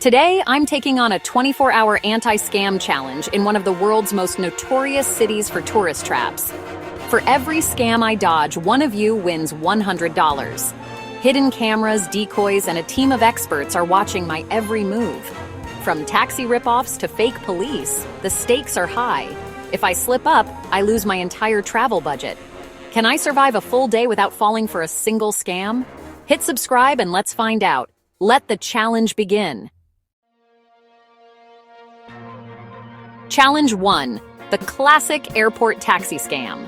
Today, I'm taking on a 24-hour anti-scam challenge in one of the world's most notorious cities for tourist traps. For every scam I dodge, one of you wins $100. Hidden cameras, decoys, and a team of experts are watching my every move. From taxi ripoffs to fake police, the stakes are high. If I slip up, I lose my entire travel budget. Can I survive a full day without falling for a single scam? Hit subscribe and let's find out. Let the challenge begin. Challenge 1. The classic airport taxi scam.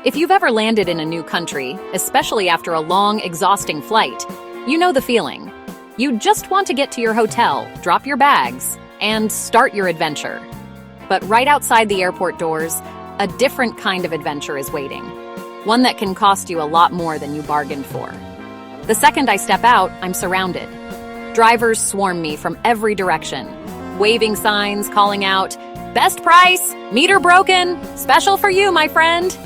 If you've ever landed in a new country, especially after a long, exhausting flight, you know the feeling. You just want to get to your hotel, drop your bags, and start your adventure. But right outside the airport doors, a different kind of adventure is waiting. One that can cost you a lot more than you bargained for. The second I step out, I'm surrounded. Drivers swarm me from every direction, waving signs, calling out, "Best price, meter broken, special for you, my friend."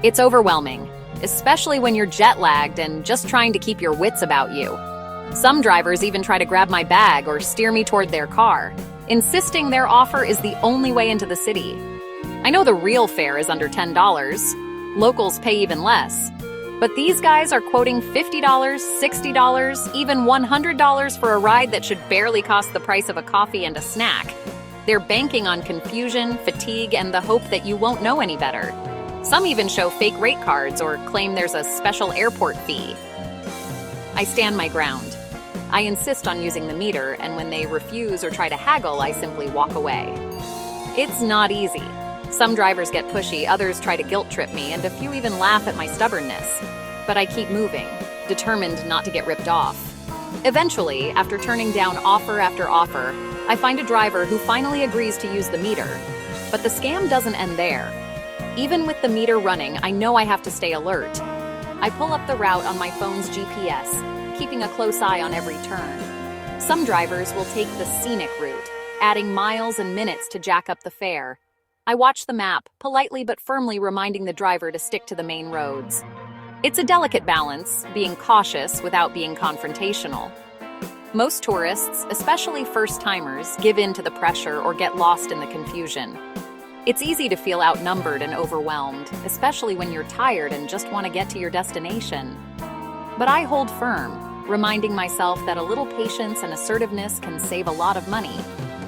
It's overwhelming, especially when you're jet-lagged and just trying to keep your wits about you. Some drivers even try to grab my bag or steer me toward their car, insisting their offer is the only way into the city. I know the real fare is under $10. Locals pay even less. But these guys are quoting $50, $60, even $100 for a ride that should barely cost the price of a coffee and a snack. They're banking on confusion, fatigue, and the hope that you won't know any better. Some even show fake rate cards or claim there's a special airport fee. I stand my ground. I insist on using the meter, and when they refuse or try to haggle, I simply walk away. It's not easy. Some drivers get pushy, others try to guilt trip me, and a few even laugh at my stubbornness. But I keep moving, determined not to get ripped off. Eventually, after turning down offer after offer, I find a driver who finally agrees to use the meter. But the scam doesn't end there. Even with the meter running, I know I have to stay alert. I pull up the route on my phone's GPS, keeping a close eye on every turn. Some drivers will take the scenic route, adding miles and minutes to jack up the fare. I watch the map, politely but firmly reminding the driver to stick to the main roads. It's a delicate balance, being cautious without being confrontational. Most tourists, especially first-timers, give in to the pressure or get lost in the confusion. It's easy to feel outnumbered and overwhelmed, especially when you're tired and just want to get to your destination. But I hold firm, reminding myself that a little patience and assertiveness can save a lot of money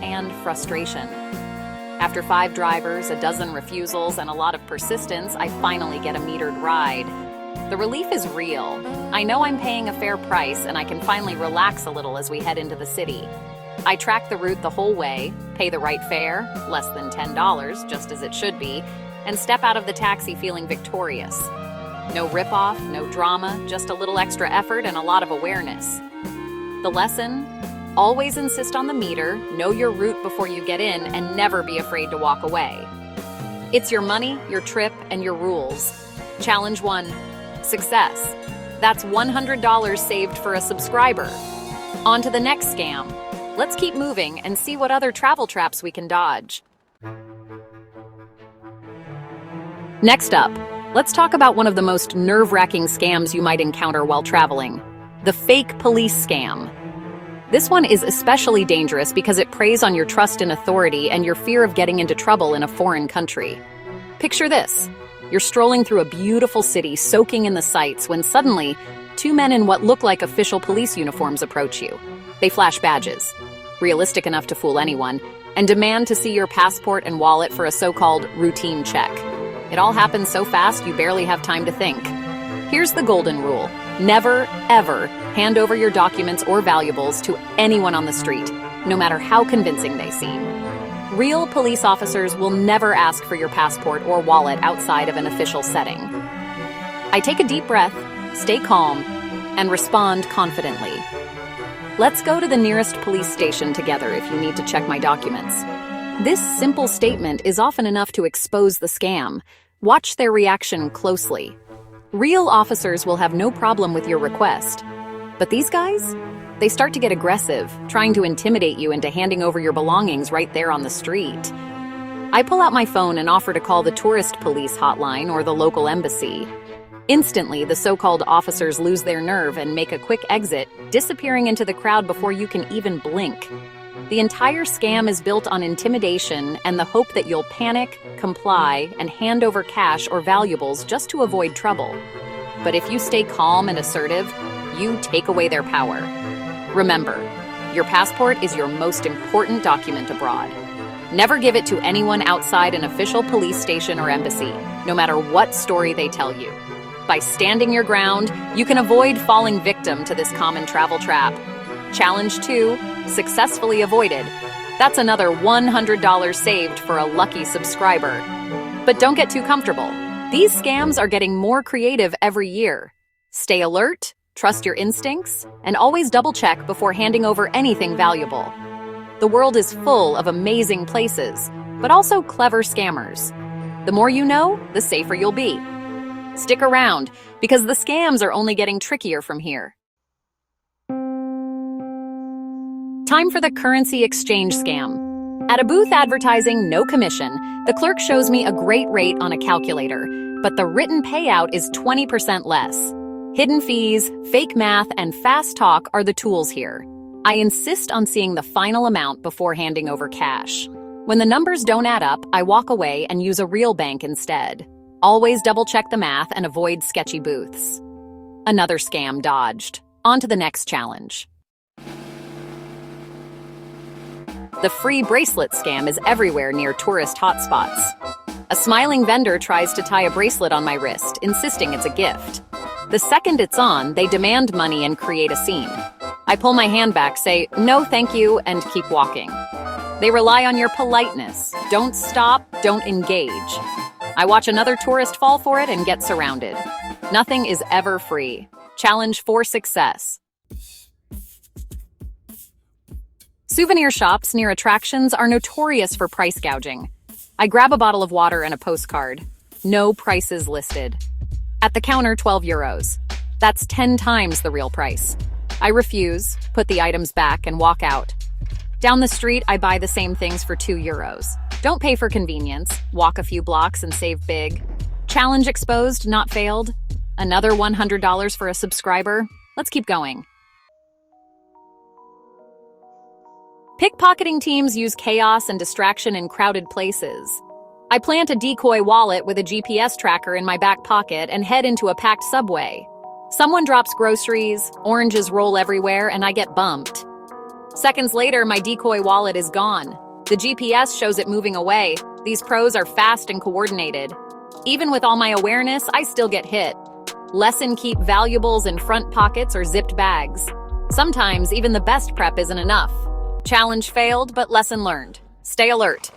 and frustration. After 5 drivers, a dozen refusals, and a lot of persistence, I finally get a metered ride. The relief is real. I know I'm paying a fair price, and I can finally relax a little as we head into the city. I track the route the whole way, pay the right fare, less than $10, just as it should be, and step out of the taxi feeling victorious. No ripoff, no drama, just a little extra effort and a lot of awareness. The lesson? Always insist on the meter, know your route before you get in, and never be afraid to walk away. It's your money, your trip, and your rules. Challenge 1. Success. That's $100 saved for a subscriber. On to the next scam. Let's keep moving and see what other travel traps we can dodge. Next up, let's talk about one of the most nerve-wracking scams you might encounter while traveling: the fake police scam. This one is especially dangerous because it preys on your trust in authority and your fear of getting into trouble in a foreign country. Picture this. You're strolling through a beautiful city, soaking in the sights, when suddenly, 2 men in what look like official police uniforms approach you. They flash badges, realistic enough to fool anyone, and demand to see your passport and wallet for a so-called routine check. It all happens so fast you barely have time to think. Here's the golden rule. Never, ever hand over your documents or valuables to anyone on the street, no matter how convincing they seem. Real police officers will never ask for your passport or wallet outside of an official setting. I take a deep breath, stay calm, and respond confidently. Let's go to the nearest police station together if you need to check my documents. This simple statement is often enough to expose the scam. Watch their reaction closely. Real officers will have no problem with your request. But these guys? They start to get aggressive, trying to intimidate you into handing over your belongings right there on the street. I pull out my phone and offer to call the tourist police hotline or the local embassy. Instantly, the so-called officers lose their nerve and make a quick exit, disappearing into the crowd before you can even blink. The entire scam is built on intimidation and the hope that you'll panic, comply, and hand over cash or valuables just to avoid trouble. But if you stay calm and assertive, you take away their power. Remember, your passport is your most important document abroad. Never give it to anyone outside an official police station or embassy, no matter what story they tell you. By standing your ground, you can avoid falling victim to this common travel trap. Challenge 2, successfully avoided. That's another $100 saved for a lucky subscriber. But don't get too comfortable. These scams are getting more creative every year. Stay alert, trust your instincts, and always double-check before handing over anything valuable. The world is full of amazing places, but also clever scammers. The more you know, the safer you'll be. Stick around, because the scams are only getting trickier from here. Time for the currency exchange scam. At a booth advertising no commission, the clerk shows me a great rate on a calculator, but the written payout is 20% less. Hidden fees, fake math, and fast talk are the tools here. I insist on seeing the final amount before handing over cash. When the numbers don't add up, I walk away and use a real bank instead. Always double-check the math and avoid sketchy booths. Another scam dodged. On to the next challenge. The free bracelet scam is everywhere near tourist hotspots. A smiling vendor tries to tie a bracelet on my wrist, insisting it's a gift. The second it's on, they demand money and create a scene. I pull my hand back, say, "No, thank you," and keep walking. They rely on your politeness. Don't stop, don't engage. I watch another tourist fall for it and get surrounded. Nothing is ever free. Challenge for success. Souvenir shops near attractions are notorious for price gouging. I grab a bottle of water and a postcard. No prices listed. At the counter, 12 euros. That's 10 times the real price. I refuse, put the items back, and walk out. Down the street, I buy the same things for 2 euros. Don't pay for convenience. Walk a few blocks and save big. Challenge exposed, not failed. Another $100 for a subscriber. Let's keep going. Pickpocketing teams use chaos and distraction in crowded places. I plant a decoy wallet with a GPS tracker in my back pocket and head into a packed subway. Someone drops groceries, oranges roll everywhere, and I get bumped. Seconds later, my decoy wallet is gone. The GPS shows it moving away. These pros are fast and coordinated. Even with all my awareness, I still get hit. Lesson: keep valuables in front pockets or zipped bags. Sometimes even the best prep isn't enough. Challenge failed, but lesson learned. Stay alert.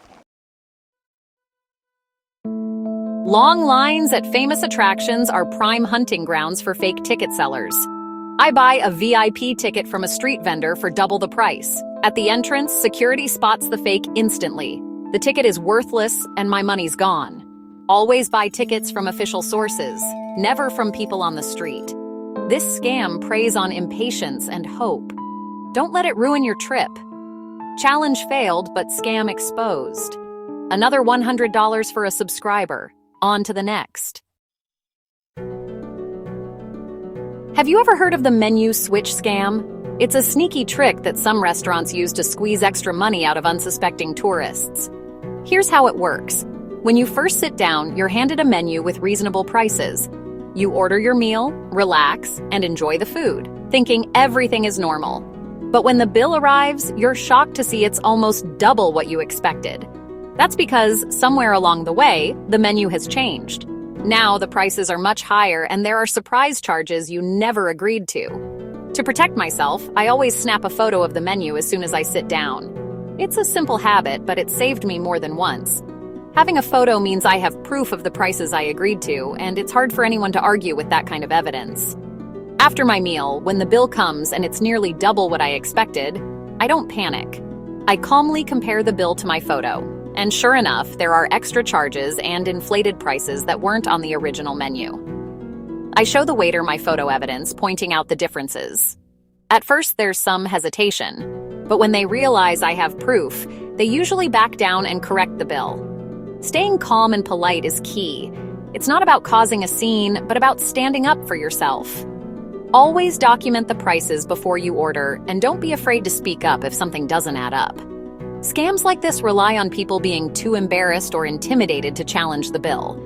Long lines at famous attractions are prime hunting grounds for fake ticket sellers. I buy a VIP ticket from a street vendor for double the price. At the entrance, security spots the fake instantly. The ticket is worthless and my money's gone. Always buy tickets from official sources, never from people on the street. This scam preys on impatience and hope. Don't let it ruin your trip. Challenge failed, but scam exposed. Another $100 for a subscriber. On to the next. Have you ever heard of the menu switch scam? It's a sneaky trick that some restaurants use to squeeze extra money out of unsuspecting tourists. Here's how it works. When you first sit down, you're handed a menu with reasonable prices. You order your meal, relax, and enjoy the food, thinking everything is normal. But when the bill arrives, you're shocked to see it's almost double what you expected. That's because somewhere along the way, the menu has changed. Now the prices are much higher and there are surprise charges you never agreed to. To protect myself, I always snap a photo of the menu as soon as I sit down. It's a simple habit, but it saved me more than once. Having a photo means I have proof of the prices I agreed to, and it's hard for anyone to argue with that kind of evidence. After my meal, when the bill comes and it's nearly double what I expected, I don't panic. I calmly compare the bill to my photo. And sure enough, there are extra charges and inflated prices that weren't on the original menu. I show the waiter my photo evidence, pointing out the differences. At first, there's some hesitation, but when they realize I have proof, they usually back down and correct the bill. Staying calm and polite is key. It's not about causing a scene, but about standing up for yourself. Always document the prices before you order, and don't be afraid to speak up if something doesn't add up. Scams like this rely on people being too embarrassed or intimidated to challenge the bill.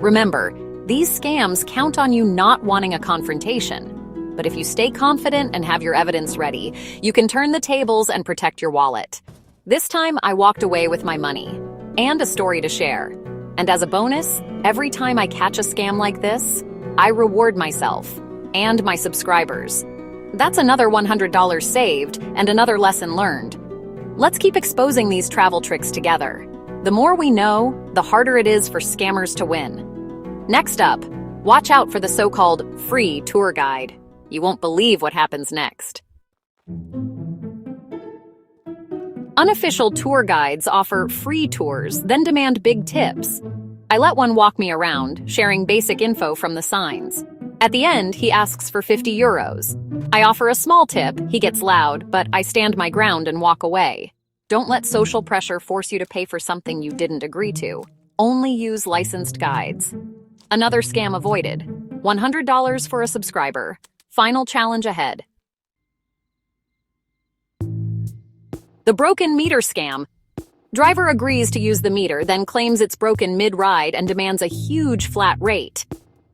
Remember, these scams count on you not wanting a confrontation. But if you stay confident and have your evidence ready, you can turn the tables and protect your wallet. This time, I walked away with my money and a story to share. And as a bonus, every time I catch a scam like this, I reward myself and my subscribers. That's another $100 saved and another lesson learned. Let's keep exposing these travel tricks together. The more we know, the harder it is for scammers to win. Next up, watch out for the so-called free tour guide. You won't believe what happens next. Unofficial tour guides offer free tours, then demand big tips. I let one walk me around, sharing basic info from the signs. At the end, he asks for 50 euros. I offer a small tip, he gets loud, but I stand my ground and walk away. Don't let social pressure force you to pay for something you didn't agree to. Only use licensed guides. Another scam avoided. $100 for a subscriber. Final challenge ahead. The broken meter scam. Driver agrees to use the meter, then claims it's broken mid-ride and demands a huge flat rate.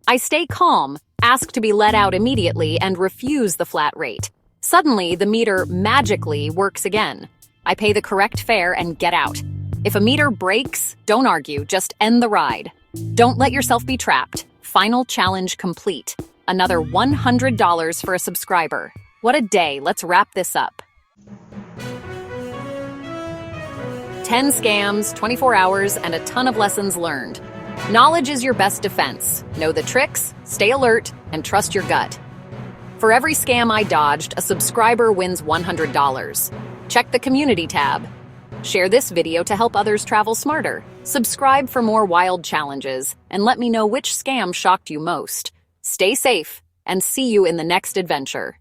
I stay calm, ask to be let out immediately, and refuse the flat rate. Suddenly, the meter magically works again. I pay the correct fare and get out. If a meter breaks, don't argue, just end the ride. Don't let yourself be trapped. Final challenge complete. Another $100 for a subscriber. What a day, let's wrap this up. 10 scams, 24 hours, and a ton of lessons learned. Knowledge is your best defense. Know the tricks, stay alert, and trust your gut. For every scam I dodged, a subscriber wins $100. Check the community tab. Share this video to help others travel smarter. Subscribe for more wild challenges, and let me know which scam shocked you most. Stay safe, and see you in the next adventure.